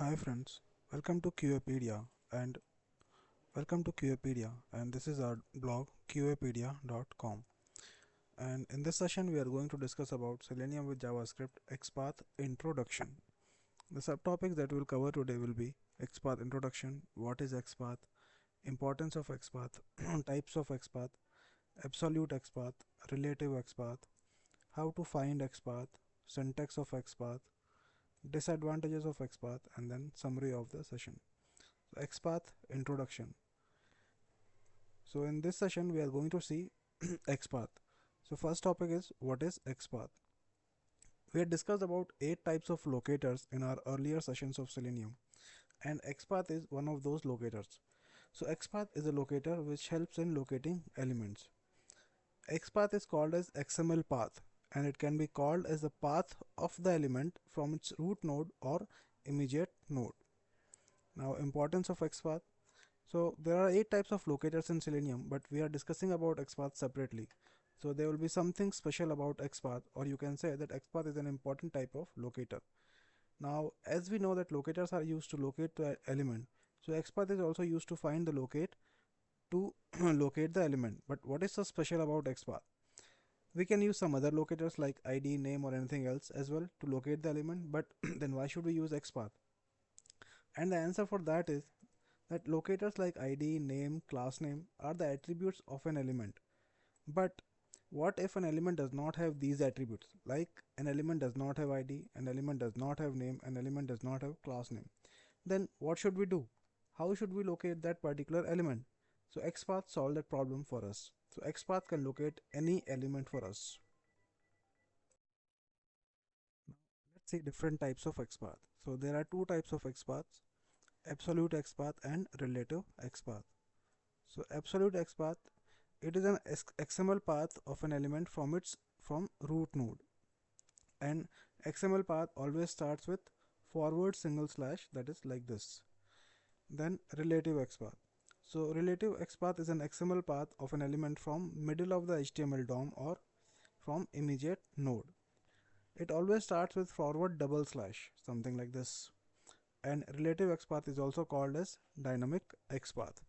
Hi friends, welcome to QApedia and this is our blog qapedia.com, and in this session we are going to discuss about Selenium with JavaScript XPath Introduction. The subtopics that we'll cover today will be XPath Introduction, what is XPath, importance of XPath, types of XPath, absolute XPath, relative XPath, how to find XPath, syntax of XPath, disadvantages of XPath, and then summary of the session. So XPath Introduction. So in this session we are going to see XPath. So first topic is what is XPath. We had discussed about 8 types of locators in our earlier sessions of Selenium, and XPath is one of those locators. So XPath is a locator which helps in locating elements. XPath is called as XML path, and it can be called as the path of the element from its root node or immediate node. Now, importance of XPath. So there are 8 types of locators in Selenium, but we are discussing about XPath separately. So there will be something special about XPath, or you can say that XPath is an important type of locator. Now, as we know that locators are used to locate the element, so XPath is also used to find the locate to locate the element. But what is so special about XPath? We can use some other locators like ID, name, or anything else as well to locate the element, but then why should we use XPath? And the answer for that is that locators like ID, name, class name are the attributes of an element. But what if an element does not have these attributes? Like an element does not have ID, an element does not have name, an element does not have class name. Then what should we do? How should we locate that particular element? So XPath solved that problem for us. So XPath can locate any element for us. Let's see different types of XPath. So there are two types of XPaths: absolute XPath and relative XPath. So absolute XPath, it is an XML path of an element from root node, and XML path always starts with forward single slash, that is like this. Then relative XPath. So relative XPath is an XML path of an element from middle of the HTML DOM or from immediate node. It always starts with forward double slash, something like this. And relative XPath is also called as dynamic XPath.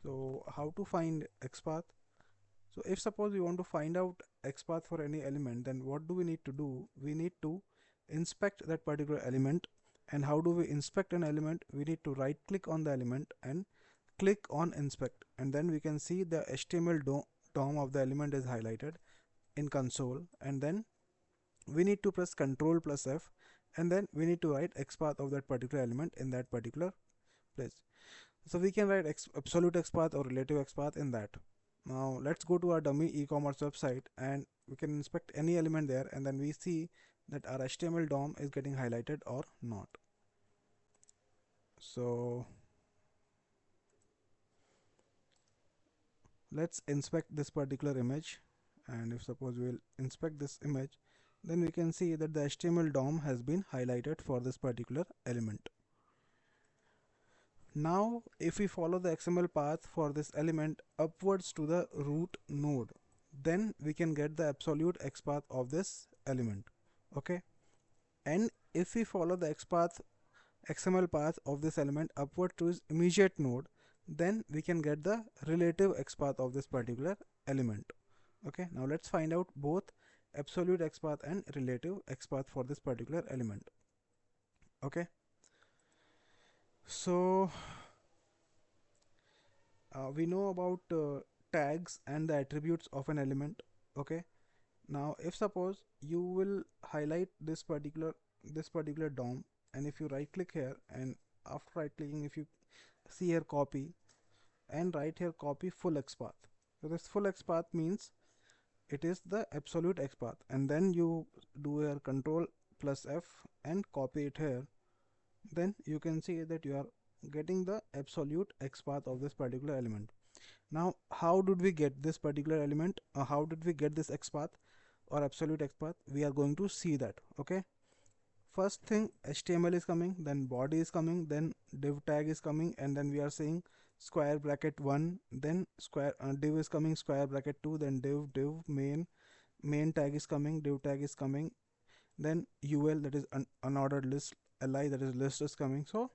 So how to find XPath? So if suppose we want to find out XPath for any element, then what do we need to do? We need to inspect that particular element. And how do we inspect an element? We need to right click on the element and click on inspect, and then we can see the HTML DOM of the element is highlighted in console, and then we need to press Ctrl plus F, and then we need to write XPath of that particular element in that particular place. So we can write absolute XPath or relative XPath in that. Now let's go to our dummy e-commerce website and we can inspect any element there, and then we see that our HTML DOM is getting highlighted or not. So let's inspect this particular image, and if suppose we will inspect this image, then we can see that the HTML DOM has been highlighted for this particular element. Now if we follow the XML path for this element upwards to the root node, then we can get the absolute XPath of this element. Okay, and if we follow the XML path of this element upward to its immediate node, then we can get the relative XPath of this particular element. Okay, now let's find out both absolute XPath and relative XPath for this particular element. Okay, so we know about tags and the attributes of an element. Okay, now if suppose you will highlight this particular DOM, and if you right click here, and after right clicking, if you see here copy, and write here copy full XPath. So this full XPath means it is the absolute XPath, and then you do here Control plus F and copy it here, then you can see that you are getting the absolute XPath of this particular element. Now how did we get this particular element, how did we get this XPath or absolute XPath? We are going to see that. Okay, first thing, HTML is coming, then body is coming, then div tag is coming, and then we are saying square bracket 1, then div is coming, square bracket 2, then div main tag is coming, div tag is coming, then UL, that is unordered list, li, that is list, is coming. So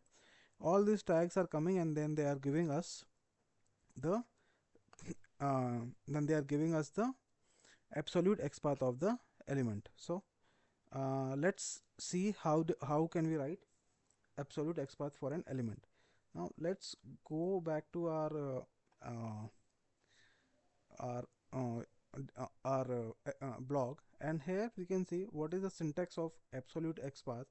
all these tags are coming, and then they are giving us the absolute XPath of the element. So let's see how can we write absolute XPath for an element. Now let's go back to our uh, blog, and here we can see what is the syntax of absolute XPath.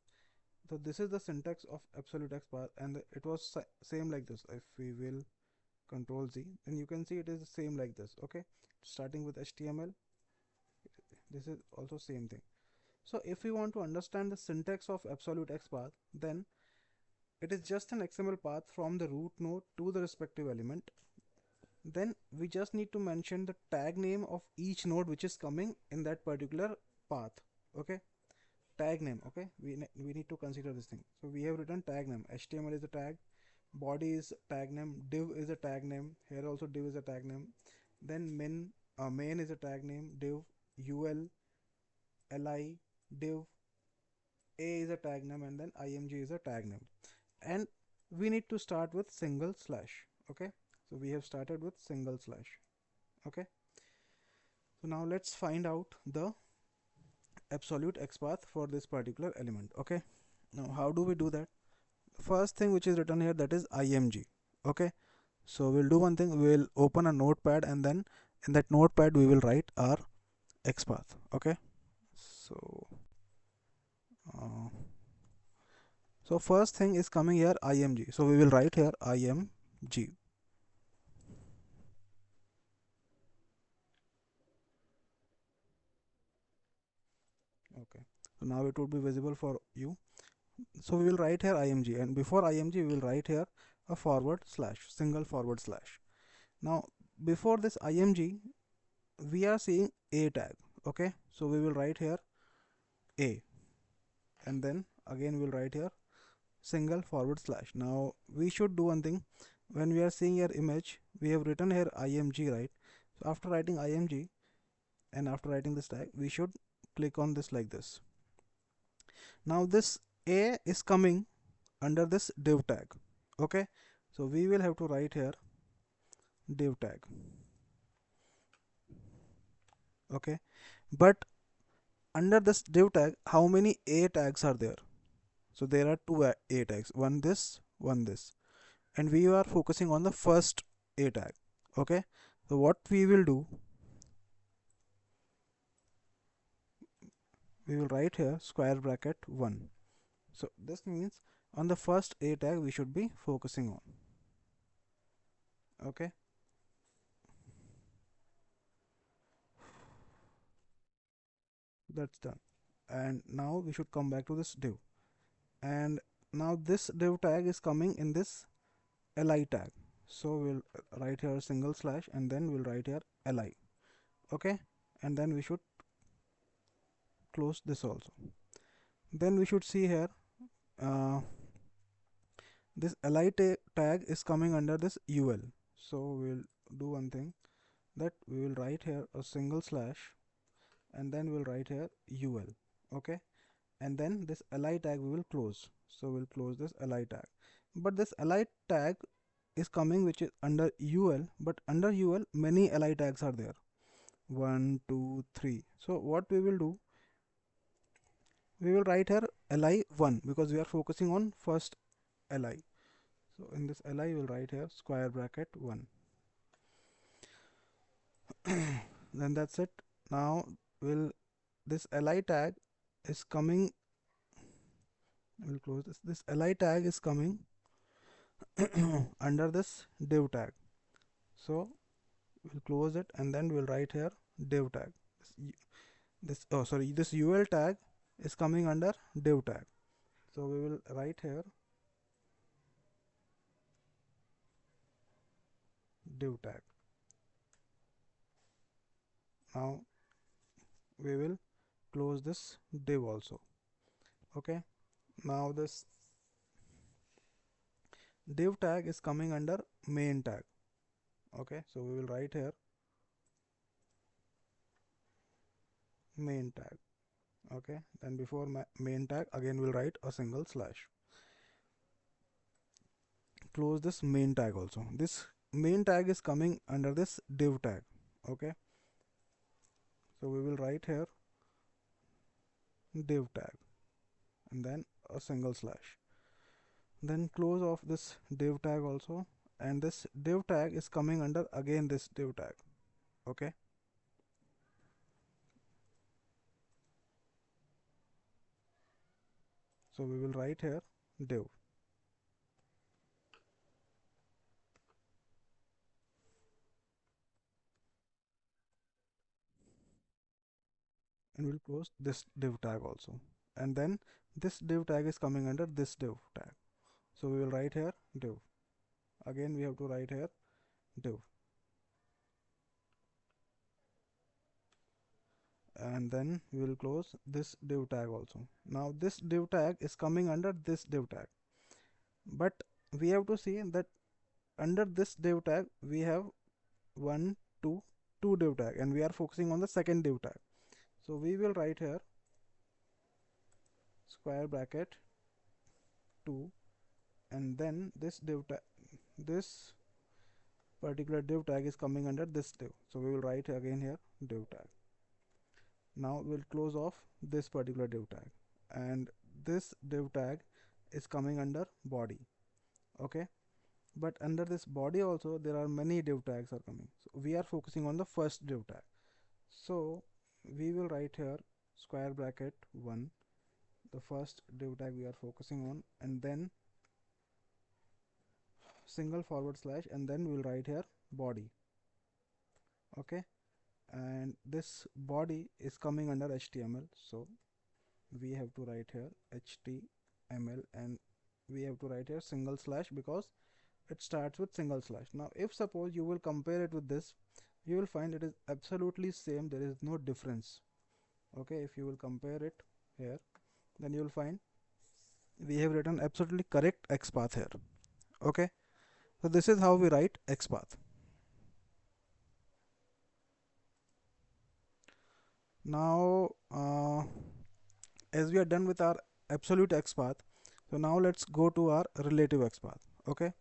So this is the syntax of absolute XPath, and it was same like this. If we will Control Z, then you can see it is the same like this. Okay, starting with HTML, this is also same thing. So if we want to understand the syntax of absolute XPath, then it is just an XML path from the root node to the respective element. Then we just need to mention the tag name of each node which is coming in that particular path. Okay, tag name. Okay, we need to consider this thing. So we have written tag name. HTML is a tag, body is tag name, div is a tag name. Here also div is a tag name. Then main is a tag name, div, ul, li, div, a is a tag name, and then img is a tag name. And we need to start with single slash. Okay, so we have started with single slash. Okay, so now let's find out the absolute XPath for this particular element. Okay, now how do we do that? First thing which is written here, that is img. Okay, so we'll do one thing, we'll open a notepad, and then in that notepad we will write our XPath. Okay, so uh, so first thing is coming here img, so we will write here img. Okay, so now it would be visible for you. So we will write here img, and before img we will write here a forward slash, single forward slash. Now before this img we are seeing a tag. Okay, so we will write here a, and then again we'll write here single forward slash. Now we should do one thing. When we are seeing your image, we have written here img, right? So after writing img and after writing this tag, we should click on this like this. Now this a is coming under this div tag. Okay, so we will have to write here div tag. Okay, but under this div tag, how many a tags are there? So there are two a tags, one this, one this, and we are focusing on the first a tag. Okay, so what we will do, we will write here square bracket 1. So this means on the first a tag we should be focusing on. Okay, that's done. And now we should come back to this div, and now this div tag is coming in this li tag. So we'll write here single slash, and then we'll write here li. Okay, and then we should close this also. Then we should see here this li tag is coming under this ul. So we'll do one thing, that we will write here a single slash, and then we'll write here ul. Okay, and then this li tag we will close. So we'll close this li tag, but this li tag is coming which is under ul, but under ul many li tags are there, 1 2 3. So what we will do, we will write here li1, because we are focusing on first li. So in this li we will write here square bracket 1. Then that's it. Now will this li tag is coming, we'll close this li tag is coming under this div tag. So we'll close it, and then we'll write here div tag. This ul tag is coming under div tag. So we will write here div tag. Now we will close this div also. Okay, now this div tag is coming under main tag. Okay, so we will write here main tag. Okay, then before main tag again we'll write a single slash. Close this main tag also. This main tag is coming under this div tag. Okay, so we will write here div tag and then a single slash. Then close off this div tag also, and this div tag is coming under again this div tag. Okay, so we will write here div and we'll close this div tag also, and then this div tag is coming under this div tag, so we will write here div. Again we have to write here div, and then we will close this div tag also. Now this div tag is coming under this div tag, but we have to see that under this div tag we have one, two div tag, and we are focusing on the second div tag. So we will write here square bracket 2, and then this div tag, this particular div tag is coming under this div, so we will write again here div tag. Now we'll close off this particular div tag, and this div tag is coming under body. Okay, but under this body also there are many div tags are coming, so we are focusing on the first div tag, so we will write here square bracket 1, the first div tag we are focusing on, and then single forward slash, and then we'll write here body. Okay, and this body is coming under HTML, so we have to write here HTML, and we have to write here single slash because it starts with single slash. Now if suppose you will compare it with this, you will find it is absolutely same, there is no difference. Okay, if you will compare it here, then you will find we have written absolutely correct XPath here. Okay, so this is how we write XPath. Now as we are done with our absolute XPath, so now let's go to our relative XPath. Okay,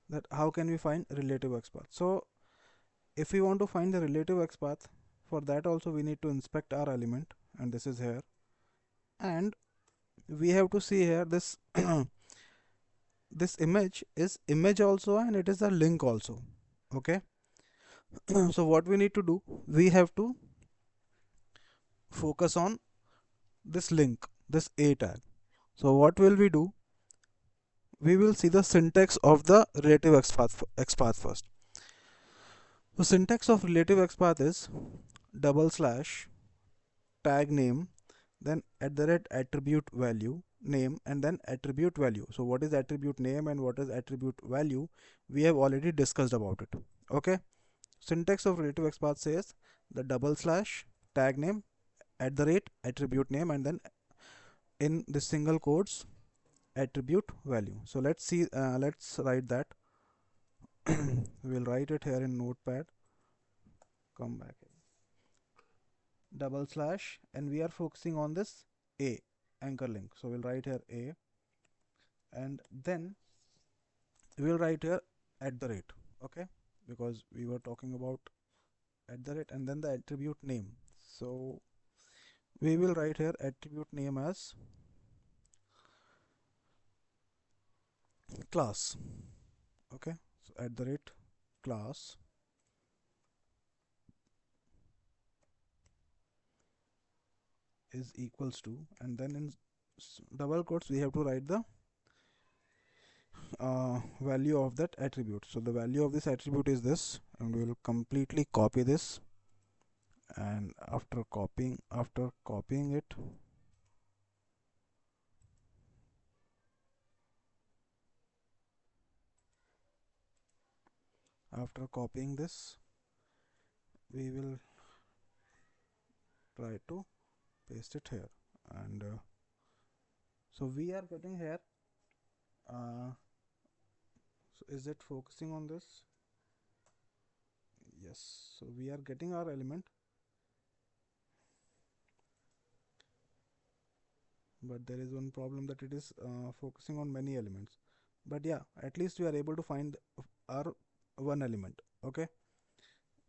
that how can we find relative XPath? So if we want to find the relative XPath, for that also we need to inspect our element, and this is here, and we have to see here this this image is image also, and it is a link also. Okay, so what we need to do, we have to focus on this link, this a tag. So what will we do, we will see the syntax of the relative XPath first. The syntax of relative XPath is double slash tag name, then at the rate attribute value name, and then attribute value. So what is attribute name and what is attribute value, we have already discussed about it. Okay, syntax of relative XPath says the double slash tag name at the rate attribute name, and then in the single quotes attribute value. So let's see, let's write that. We'll write it here in notepad, come back here. Double slash, and we are focusing on this a anchor link, so we'll write here a, and then we'll write here at the rate. Okay, because we were talking about at the rate, and then the attribute name, so we will write here attribute name as class. Okay, so at the rate class is equals to, and then in double quotes we have to write the value of that attribute. So the value of this attribute is this, and we will completely copy this, and after copying it, after copying this, we will try to paste it here, and so we are getting here, so is it focusing on this? Yes, so we are getting our element, but there is one problem that it is focusing on many elements. But yeah, at least we are able to find our one element. Okay,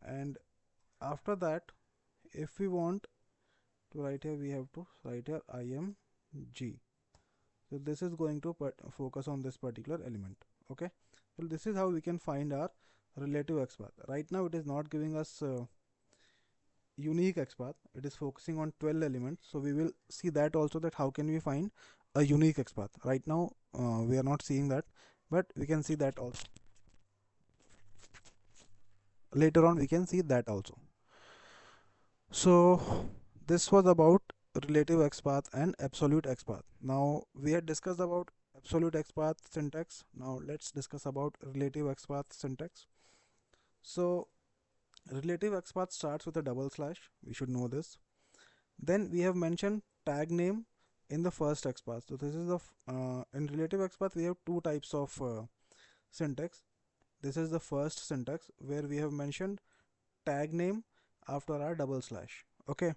and after that, if we want to write here, we have to write here img. So this is going to focus on this particular element. Okay, so this is how we can find our relative XPath. Right now it is not giving us unique XPath. It is focusing on 12 elements. So we will see that also, that how can we find a unique XPath. Right now we are not seeing that, but we can see that also. Later on we can see that also. So this was about relative XPath and absolute XPath. Now we had discussed about absolute XPath syntax. Now let's discuss about relative XPath syntax. So relative XPath starts with a double slash. We should know this. Then we have mentioned tag name in the first XPath. So this is the in relative XPath we have two types of syntax. This is the first syntax where we have mentioned tag name after our double slash. Okay,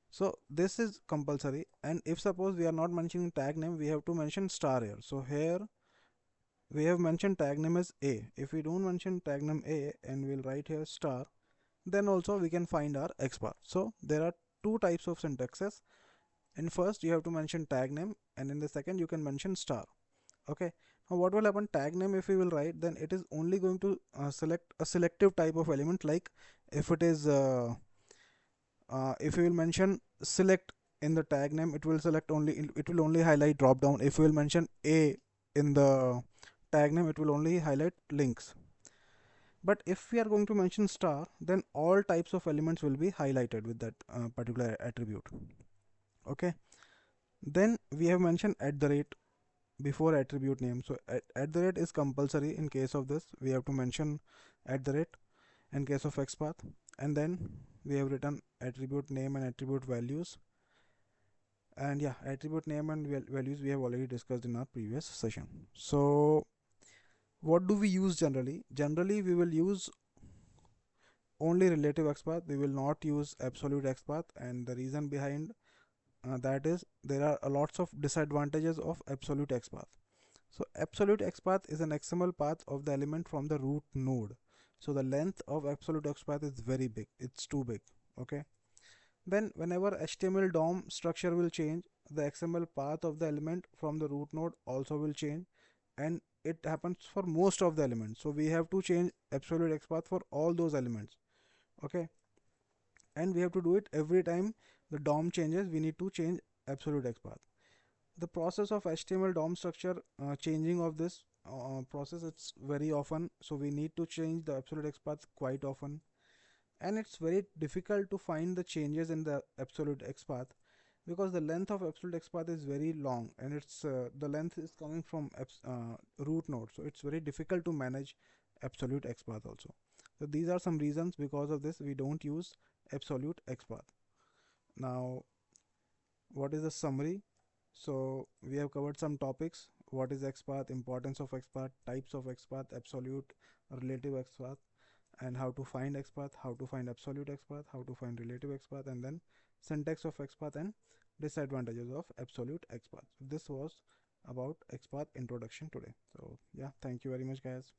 so this is compulsory, and if suppose we are not mentioning tag name, we have to mention star here. So here we have mentioned tag name as a. If we don't mention tag name a and we'll write here star, then also we can find our XPath. So there are two types of syntaxes. In first you have to mention tag name, and in the second you can mention star. Okay, now what will happen, tag name if we will write, then it is only going to select a selective type of element. Like if it is if we will mention select in the tag name, it will select only, it will only highlight drop down. If we will mention a in the tag name, it will only highlight links. But if we are going to mention star, then all types of elements will be highlighted with that particular attribute. Okay, then we have mentioned at the rate before attribute name. So at the rate is compulsory. In case of this we have to mention at the rate in case of XPath, and then we have written attribute name and attribute values. And yeah, attribute name and values we have already discussed in our previous session. So what do we use generally? Generally we will use only relative XPath. We will not use absolute XPath, and the reason behind that is there are a lots of disadvantages of absolute XPath. So absolute XPath is an XML path of the element from the root node. So the length of absolute XPath is very big. It's too big. Okay. Then whenever HTML DOM structure will change, the XML path of the element from the root node also will change, and it happens for most of the elements. So we have to change absolute XPath for all those elements. Okay. And we have to do it every time the DOM changes. We need to change absolute XPath. The process of HTML DOM structure changing of this process, it's very often, so we need to change the absolute XPath quite often, and it's very difficult to find the changes in the absolute XPath because the length of absolute XPath is very long, and it's the length is coming from root node, so it's very difficult to manage absolute XPath also. So these are some reasons because of this we don't use absolute XPath. Now what is the summary? So we have covered some topics: what is XPath, importance of XPath, types of XPath, absolute, relative XPath, and how to find XPath, how to find absolute XPath, how to find relative XPath, and then syntax of XPath and disadvantages of absolute XPath. This was about XPath introduction today. So yeah, thank you very much guys.